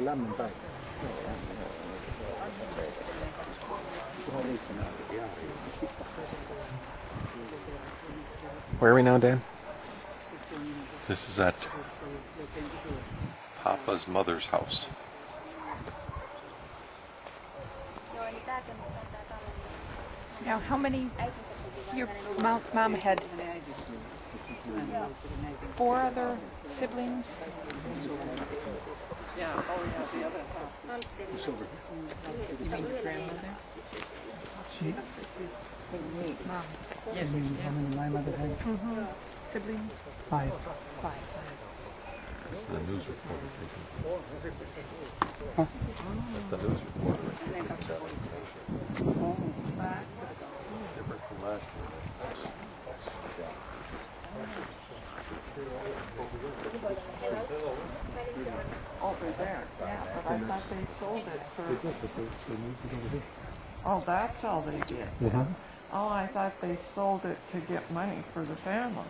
lämmin päivä. Where are we now, Dan? This is at Papa's mother's house. Now, how many? Your mom had 4 other siblings. Yeah. Oh, yeah. The other half. You mean your grandmother? Mom. Yes. How many my mother had? Siblings. 5. 5. This is a news reporter. Huh? That's a news reporter. Different from last year. Over there. Yeah, but I thought they sold it for. Oh, that's all they did. Oh, I thought they sold it to get money for the family.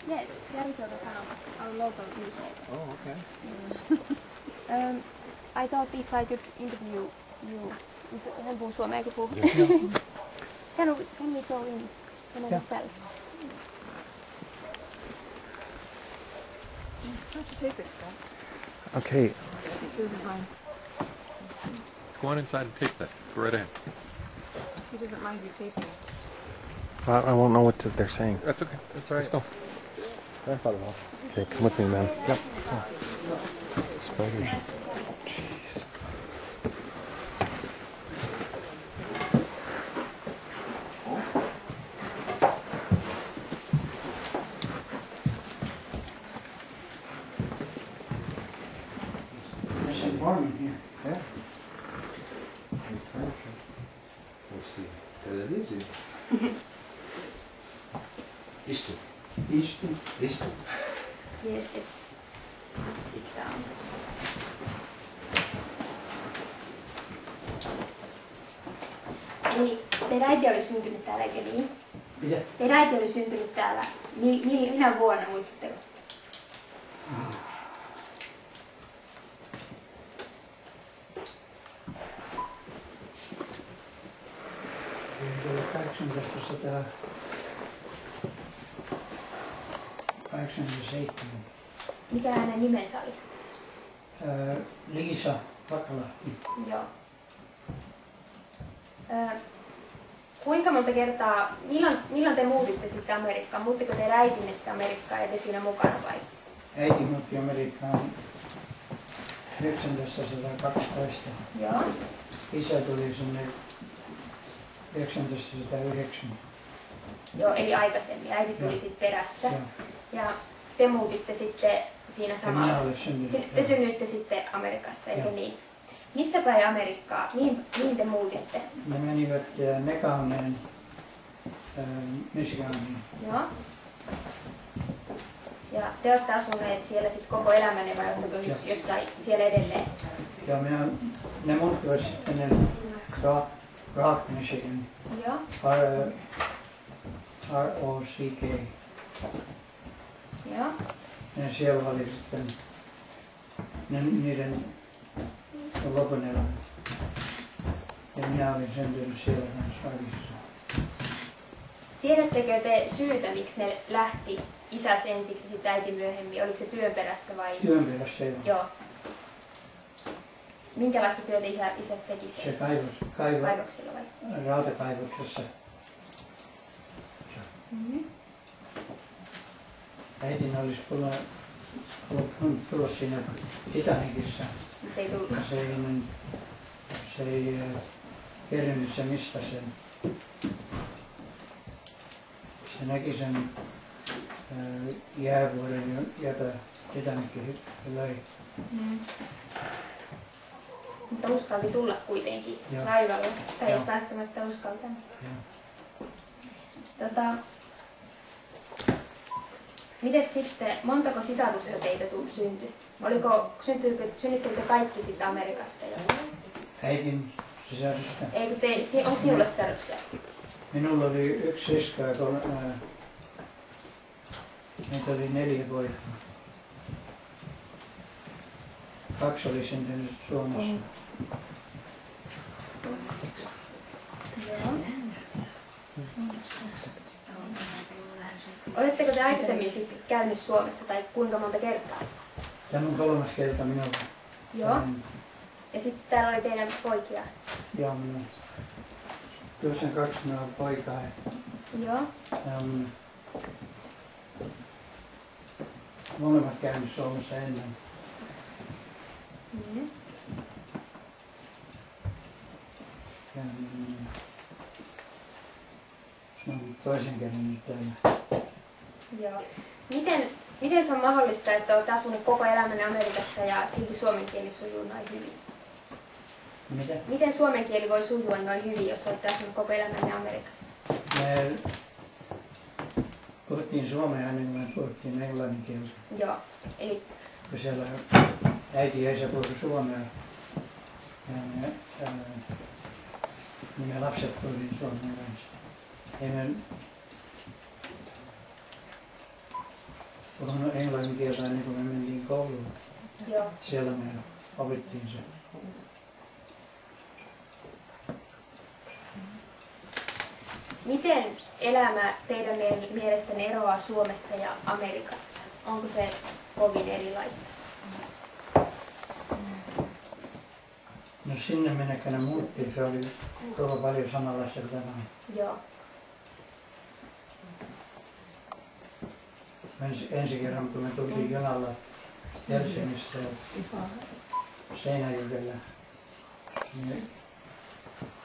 Yes, Järvisjoelta Sanomat, our local newspaper. Oh, okay. I thought if I could interview you, hän puhuu suomeakin puhuu. Can we go in itself? Why don't you take it, Scott? Okay, Here's mine. go on inside and take that. Go right ahead. He doesn't mind you taking it. I won't know what they're saying. That's okay. That's all right. Let's go. Grandfather. Okay, come with me, man. Yep. Spiders. Jeez. There's some farming here. Yeah. We'll see. Television. Istu. Istu. Yes, let's sit down. Eli teidän äiti oli syntynyt täällä, eikö niin? Mitä? Teidän äiti oli syntynyt täällä. Minä vuonna, muistatteko? Se oli 1887. Mikä hänen nimensä oli? Liisa Takalahti. Joo. Kuinka monta kertaa, milloin te muutitte sitten Amerikkaan? Muuttiko teidän äitinne sitten Amerikkaan ja te siinä mukana vai? Äiti muutti Amerikkaan 1912. Joo. Isä tuli sinne 1909. Joo, eli aikaisemmin. Äiti tuli sitten perässä. Joo. Ja te muutitte sitten siinä samalla. Minä olen syntynyt. Te synnyitte sitten Amerikassa, eikö Joo. niin? Missä päin Amerikkaa? Mihin te muutitte? Ne menivät Negauneen, Michiganiin. Joo. Ja te olette asuneet siellä sitten koko elämänne vai oletteko nyt jossain siellä edelleen? Ja ne muuttivat sitten ne Rock, Michigan. Joo. R-O-C-K. Joo. Ja siellä oli sitten niiden lopun elämä. Ja minä olin syntynyt siellä kanssa Arissa. Tiedättekö te syytä, miksi ne lähti isäs ensiksi, sitten äiti myöhemmin? Oliko se työn perässä vai? Työn perässä joo. Joo. Minkälaista työtä isäs teki Se siellä? Kaivoksilla vai? Rautakaivoksessa. Äitin olisi halunnut tulla siinä Titanicissa. Mutta ei tullut. Se ei kerännyt se mistä sen. Se näki sen jäävuoren, jota Titanic löi. Mutta uskalti tulla kuitenkin Joo. laivalla. Tai ei Joo. välttämättä uskaltanut. Joo. Mites sitten, montako sisarusta teitä syntyi? Synnyttyikö kaikki sitten Amerikassa jo? Äitin sisarusta. Onko sinulla sisaruksia? Minulla oli yksi sisko ja niitä oli 4 poikaa. 2 oli syntynyt Suomessa. Joo. Oletteko te aikaisemmin sitten käynyt Suomessa tai kuinka monta kertaa? Tämä on 3. kerta minulla. Joo. Ja sitten täällä oli teidän poikia? Ja minulla. Tuossa on 2 minulla poikaa. Joo. Molemmat käynyt Suomessa ennen. Mm. Ja on toisen kerran nyt täällä. Joo. Miten se on mahdollista, että olet asunut koko elämänne Amerikassa ja silti suomen kieli sujuu noin hyvin? Mitä? Miten suomen kieli voi sujua noin hyvin, jos olette asunut koko elämänne Amerikassa? Me puhuttiin suomea ennen kuin me puhuttiin englannin kieltä. Joo. Eli Kun siellä äiti ja isä puhui suomea. Ja me lapset puhuivat suomea kanssa. Ei me puhunut englannin kieltä ennen kuin me mentiin kouluun. joo. Siellä me opittiin se. Miten elämä teidän mielestänne eroaa Suomessa ja Amerikassa? Onko se kovin erilaista? No sinne mennessä ne muutti, se oli koko paljon samanlaista kuin tämä. Joo. Ensi kerran kun me tultiin junalla Helsingistä Seinäjoella, niin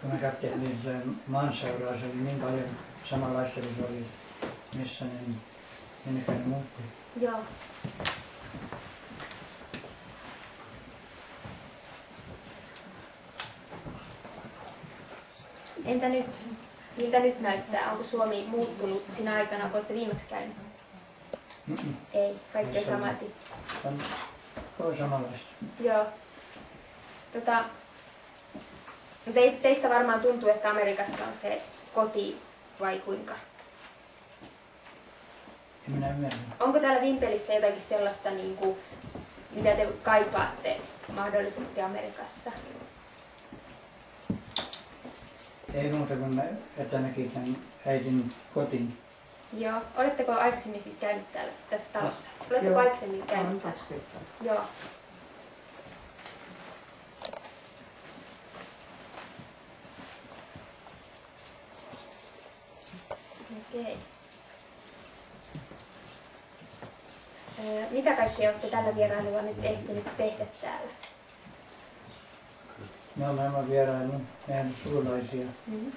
kun me katseltiin sitä maanseuraa, se oli niin paljon samanlaista kuin se oli missä ne muutti. Joo. Entä nyt? Miltä nyt näyttää? Onko Suomi muuttunut sinä aikana, kun olette viimeksi käynyt? Ei, kaikkea samaten. On samanlaista. Joo. Teistä varmaan tuntuu, että Amerikassa on se koti vai kuinka? En minä ymmärrä. Onko täällä Vimpelissä jotakin sellaista, niin kuin, mitä te kaipaatte mahdollisesti Amerikassa? Ei muuta kuin että näki tämän äidin kotin. Joo. Oletteko aikaisemmin siis käynyt täällä tässä talossa? Oletteko aikaisemmin käynyt täällä? Joo. Okei. Mitä kaikkea olette tällä vierailulla nyt ehtinyt tehdä täällä? Me olemme vieraillut meidän sukulaisia. Mm-hmm.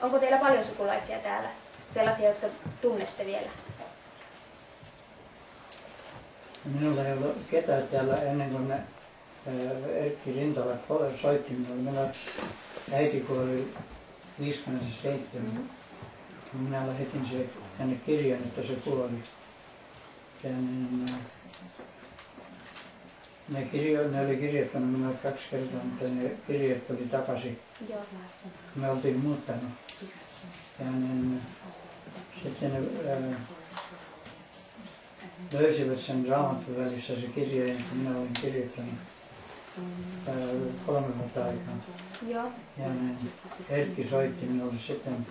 Onko teillä paljon sukulaisia täällä? Sellaisia, jotka tunnette vielä? Minulla ei ollut ketään täällä ennen kuin Erkki Rintala soitti minulle. Minä äiti kuoli 57. Mm-hmm. Minä lähetin tänne kirjan, että se kuoli. Ja ne oli kirjoittanut minulle 2 kertaa, mutta ne kirjat tuli takaisin. Joo. Me oltiin muuttanut. Ja sitten ne löysivät sen Raamatun välissä se kirja, jonka minä olin kirjoittanut 3 vuotta aikaa. Joo. Ja Erkki soitti minulle sitten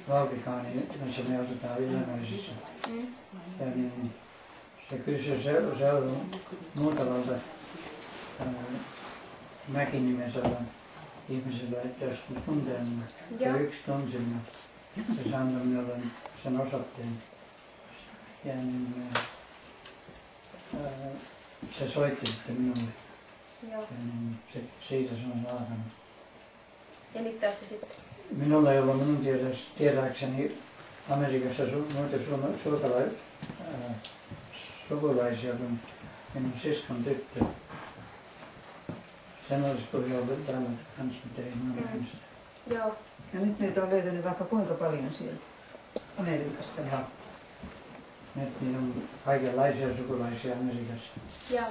Valkikaani, missä me asutaan Illinoisissa. Ja se kysyi seuraavan muutamalta Mäki-nimisellä ihmisellä, että jos ne tuntee minua. Ja yksi tunsi minua. Se antoi minulle sen osoitteen. Ja se soitti sitten minulle. Joo. Ja siitä se on alkanut. Ja nyt te olette sitten? Minulla ei ollut minun tietääkseni Amerikassa muita sukulaisia kuin minun siskon tyttö. Sen olisi kyllä ollut täällä kanssa, mutta ei minun ihmistä. Joo. Ja nyt niitä on löytynyt vaikka kuinka paljon sieltä Amerikasta. Ja nyt niillä on kaikenlaisia sukulaisia Amerikassa. Joo.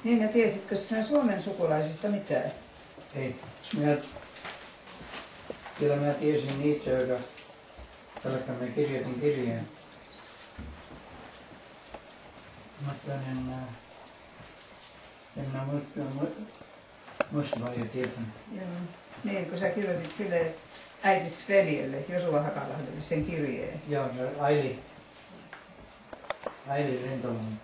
Niin, ja tiesitkö sinä Suomen sukulaisista mitään? Ei. Kyllä mä tiesin niitä, jotka mä kirjoitin kirjeen. Mutta en mä muista paljon tietänyt. Joo. Niin, kun sä kirjoitit sille äitis veljelle, Josua Hakalahdelle, sen kirjeen. Joo, se Aili Rintalan.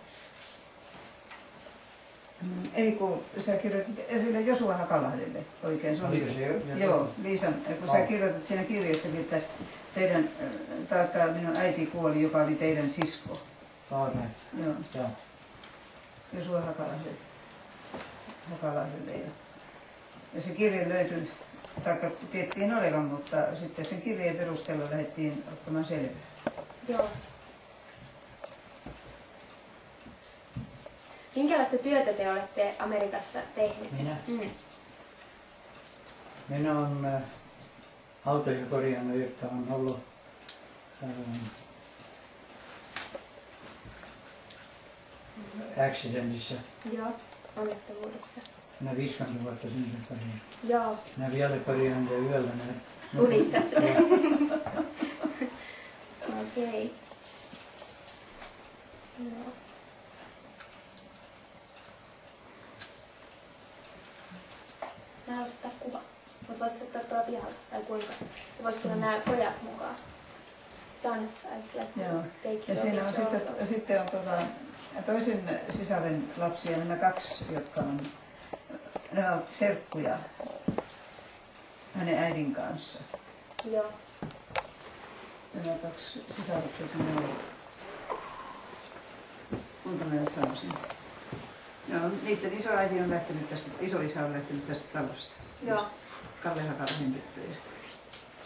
Ei, kun sä kirjoitit esille Josua Hakalahdelle oikein. Se Oliko se jo? Joo, Liisan, kun sä kirjoitit siinä kirjassakin, että teidän, taikka minun äiti kuoli, joka oli teidän sisko. Näin. Joo, Joo. Josua Hakalahdelle. Ja se kirje löytyi, taikka tiedettiin olevan, mutta sitten sen kirjeen perusteella lähdettiin ottamaan selvää. Joo. Minkälaista työtä te olette Amerikassa tehneet? Minä? Minä olen autoja korjannut, jotka on ollut accidentissa. Joo, onnettomuudessa. Minä 50 vuotta sen korjannut. Joo. Minä vielä korjaan ja yöllä. Unissas. Okei. Joo. Mä haluaisin ottaa kuva. Mutta voitko ottaa tuolla pihalla? Tai kuinka? Ja vois tulla nämä pojat mukaan. Sons, I'd like to Joo. take Ja your siinä on picture. sitten on toisen sisaren lapsia, nämä kaksi, jotka on, nämä on serkkuja hänen äidin kanssa. Joo. Nämä kaksi sisarukset, kuinka mä nyt sanoisin. No, niiden isoäiti on lähtenyt tästä, isoisä on lähtenyt tästä talosta. Joo. Kalle Hakalahen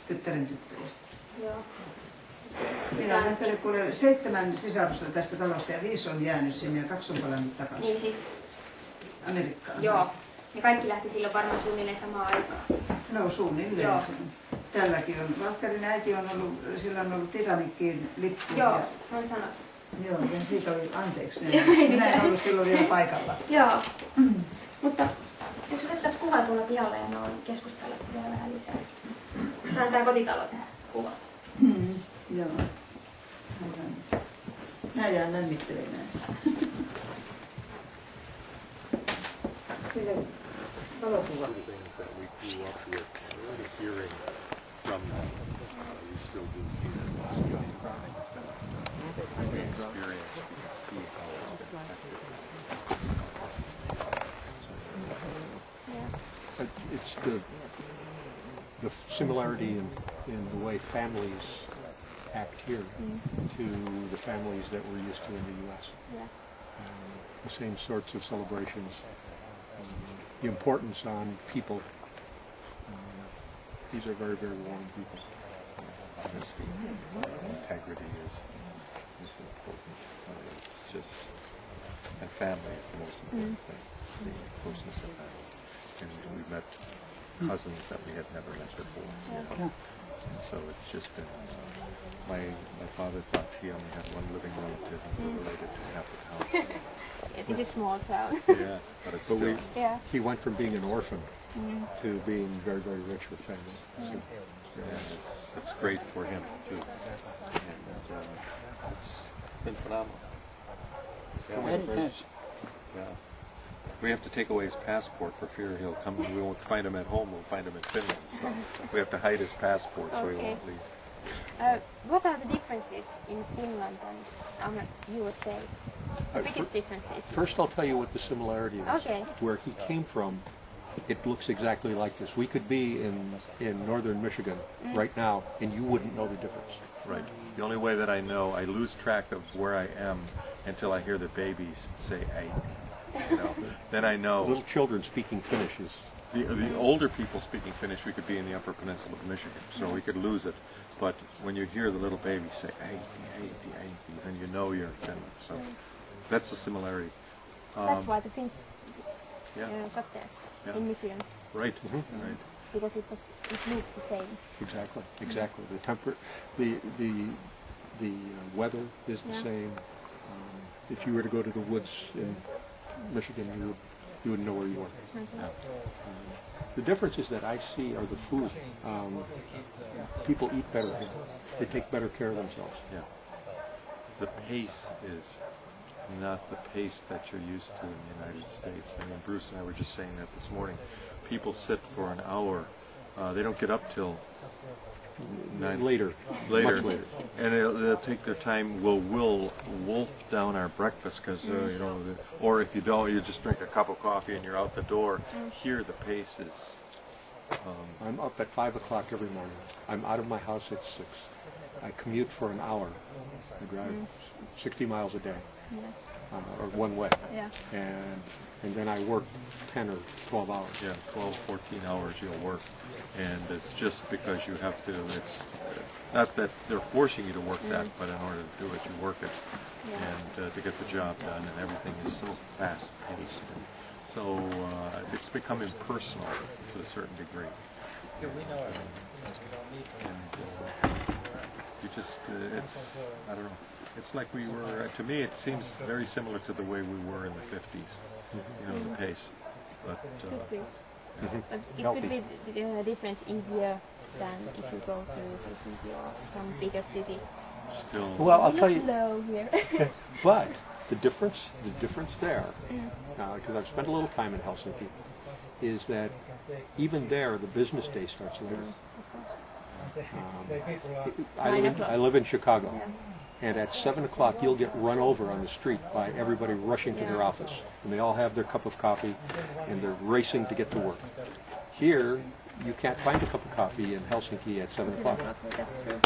tyttären tyttöjä. Joo. Minä olen lähtenyt kuule 7 sisarusta tästä talosta ja 5 on jäänyt sinne ja 2 on palannut takaisin. Niin siis, Amerikkaan. joo. Ne kaikki lähti silloin varmaan suunnilleen samaan aikaan. No suunnilleen. Joo. Tälläkin on. Valtterin äiti on ollut, sillä on ollut Titanickiin lippu. Joo, Ja, noin sanot. joo, ja siitä oli, anteeksi, minä en ollut silloin vielä paikalla. Joo. Mutta jos otettaisiin kuva tuolla pihalla ja noin keskustella sitten vielä vähän lisää. Saan tää kotitalo tähän kuva. Joo. Nää jää lämmittelemään. Sille valokuva. Things that we grew up with, hearing from them, we still do hear the experience, we can see how it's been affected. It's the similarity in the way families act here to the families that we're used to in the U.S. Yeah. The same sorts of celebrations, the importance on people. These are very, very warm people. Honesty, integrity is important. It's just, and family is the most important thing. The closeness of that. And we met cousins that we had never met before. And so it's just been. My father thought he only had one living relative and we were related to half the town. It is a small town. Yeah, but it's But still. Yeah. he went from being an orphan to being very, very rich with family. So, Yeah, it's great for him too. And it's been phenomenal. Yeah. We have to take away his passport for fear he'll come and we won't find him at home, we'll find him in Finland. So we have to hide his passport so he Okay. won't leave. What are the differences in Finland and USA? The biggest differences? First, I'll tell you what the similarity is. Okay. Where he came from, it looks exactly like this. We could be in northern Michigan right now, and you wouldn't know the difference. Right. The only way that I know, I lose track of where I am until I hear the babies say "ay." You know, then I know. Little children speaking Finnish is The older people speaking Finnish, we could be in the Upper Peninsula of Michigan, so we could lose it. But when you hear the little baby say "ay," then you know you're Finland. So that's the similarity. That's why the Finns Yeah. got there Yeah. in Michigan, Right. Right. because it looked the same. exactly the weather is the Yeah. same. If you were to go to the woods in Michigan, you would know where you were. The differences that I see are the food. People eat better here. They take better care of themselves. Yeah. The pace is not the pace that you're used to in the United States. I mean, Bruce and I were just saying that this morning. People sit for an hour. They don't get up till Later. Later. Much later. And they'll take their time. We'll wolf down our breakfast because, you know, or if you don't, you just drink a cup of coffee and you're out the door. Here, the pace is... I'm up at 5 o'clock every morning. I'm out of my house at 6. I commute for an hour. I drive 60 miles a day, or one way. Yeah. And then I work 10 or 12 hours. Yeah, 12, 14 hours you'll work. And it's just because you have to, it's not that they're forcing you to work that, but in order to do it, you work it. And to get the job done, and everything is so fast-paced. So it's become impersonal to a certain degree. You just, it's, I don't know. It's like we were, to me it seems very similar to the way we were in the 50s, you know, the pace. But, But it could be different in here than if you go to Helsinki or some bigger city. still, Well, I'll tell you, Slow here. but the difference there, because I've spent a little time in Helsinki, is that even there the business day starts later. I live in Chicago, and at 7 o'clock you'll get run over on the street by everybody rushing to their office, and they all have their cup of coffee, and they're racing to get to work. Here, you can't find a cup of coffee in Helsinki at 7 o'clock. That's true.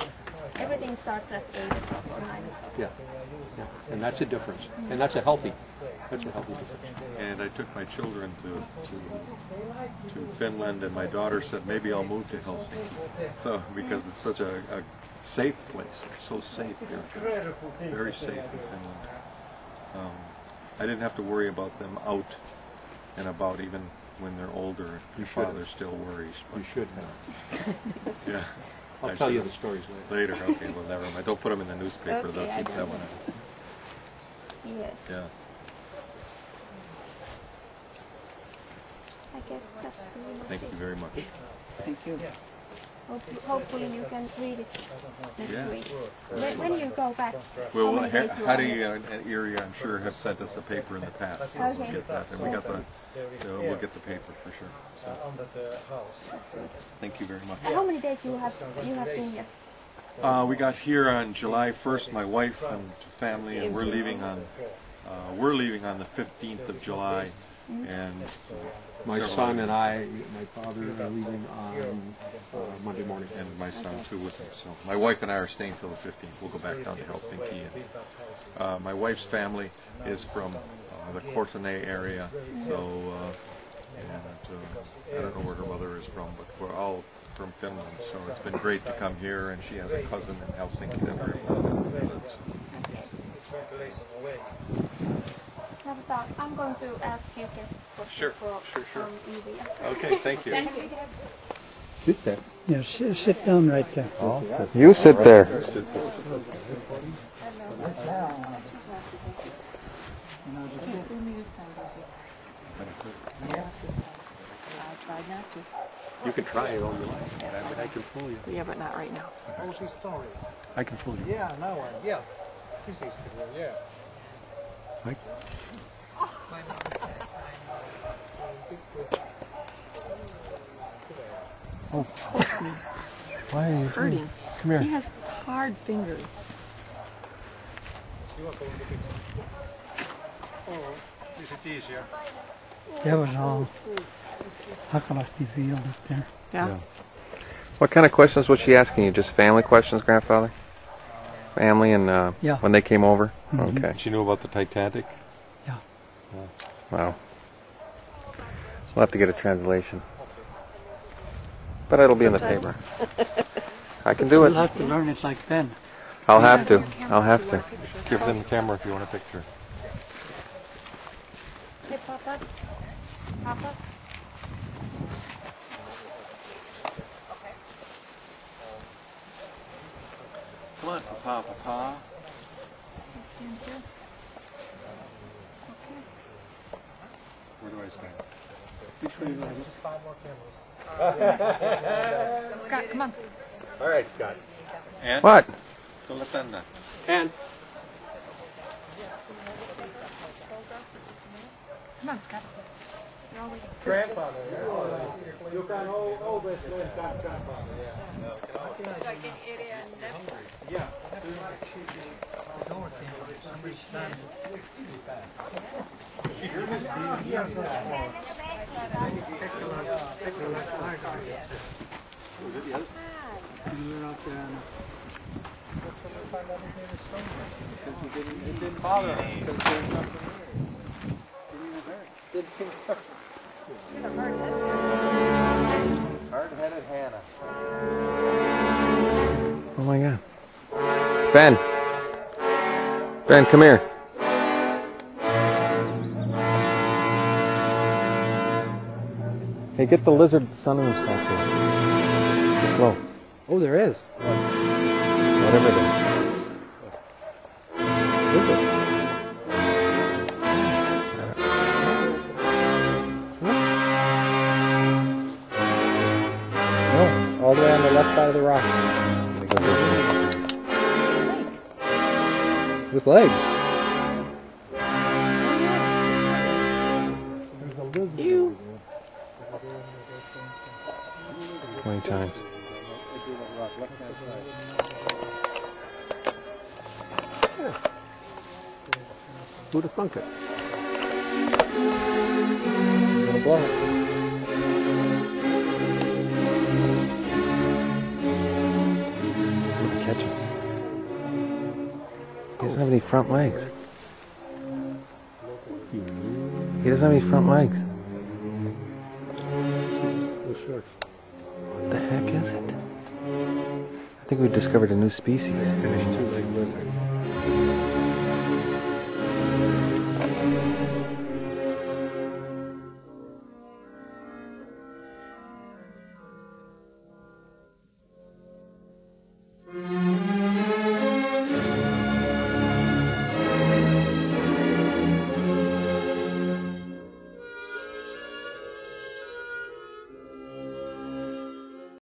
Everything starts at 8 o'clock or 9 o'clock. Yeah, and that's a difference, and that's a healthy difference. and I took my children to Finland, and my daughter said maybe I'll move to Helsinki. So because it's such a safe place, it's so safe here, very safe in Finland. I didn't have to worry about them out and about even when they're older. Your father still worries. You should have. Yeah. I'll tell you the stories later. Later, okay, well never mind. Don't put them in the newspaper, Okay, they'll I keep that don't one out. Yes. Yeah. I guess that's pretty much Thank it. you very much. Thank you. Hopefully you can read it next Yeah. week. When you go back, Well, how many days you are Hattie here? and Erie, I'm sure, have sent us a paper in the past, so Okay. we'll get that. And we got the, we'll get the paper for sure. So, thank you very much. How many days you have been here? We got here on July 1st, my wife and family, and we're leaving on the 15th of July, and My son and my father are leaving on Monday morning. and my son too with me. So my wife and I are staying till the 15th. We'll go back down to Helsinki. And, my wife's family is from the Kortene area, so I don't know where her mother is from, but we're all from Finland. So it's been great to come here, and she has a cousin in Helsinki that we're able to visit. So. I'm going to ask you Sure. from Evia. Okay, thank you. Thank you. Sit there. Yes, sit down right there. You sit there. You can try it all you like. I can fool you. Yeah, but not right now. I can fool you. Yeah, now yeah. This is the one, yeah. Why are you Hurting. Come here. He has hard fingers. Oh, is it easier? That was all. Hakalasti field up there. Yeah. What kind of questions was she asking you? Just family questions, grandfather? Family and Yeah. when they came over? Mhm. Okay. She knew about the Titanic? Yeah. Wow. We'll have to get a translation. But it'll be in the paper. I can do You'll it. have to learn it like Ben. I'll have to. I'll have to. Give them the camera if you want a picture. Hey, Papa. Papa. Come on, Papa, Papa. Stand here. Okay. stand. Scott, come on. All right, Scott. And? What? And Come on, Scott. You're all waiting. Grandfather. You can always learn Scott's grandfather, yeah. Like in area and Yeah. It didn't bother him because there's nothing there. Hard-headed Hannah. Oh my God. Ben. Ben, come here. Hey, get the lizard sun and stuff here. Just slow. Oh, there is. Whatever it is. Is it? No, all the way on the left side of the rock. Let me go visit. With legs. you. 20 times. who'd have thunk it? I'm gonna blow it. I'm gonna catch him. He doesn't have any front legs. He doesn't have any front legs. What the heck is it? I think we discovered a new species. Finished too.